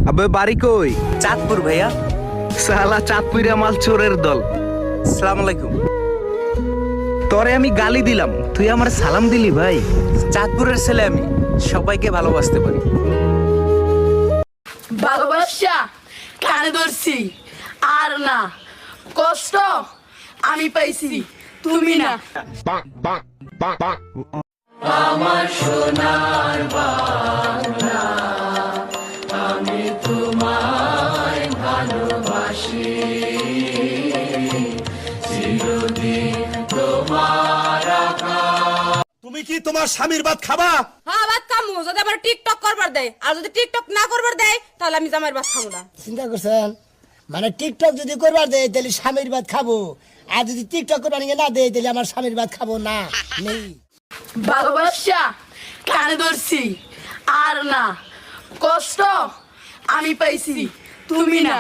আবে বাড়ি কই? চাঁদপুর ভাইয়া। সালা চাঁদপুরিয়া মাল চোরের দল। আসসালামু আলাইকুম। তোরে আমি গালি দিলাম, তুই আমার সালাম দিলি ভাই। চাঁদপুরের ছেলে আমি, সবাইকে ভালোবাসতে পারি। ভালোবাসা কানে ধরছি আর না, কষ্ট আমি পাইছি তুমি না। আমার সোনার বাংলা, আমি তোমায় ভালোবাসি, চিরদিন তোমার তুমি কি তোমার স্বামীর ভাত খাবা? হ্যাঁ ভাত খামু, যদি আবার টিকটক করবার দেয়, আর যদি টিকটক না করবার দেয় তাহলে আমি জামাইয়ের ভাত খাবো না। চিন্তা করছেন? মানে টিকটক যদি করবার দেয় তাহলে স্বামীর ভাত খাবো, আর যদি টিকটক করবার না দেয় তাহলে আমার স্বামীর ভাত খাবো না। নেই ভালোবাসা কানে ধরছি আর না, কষ্ট আমি পাইছি তুমি না।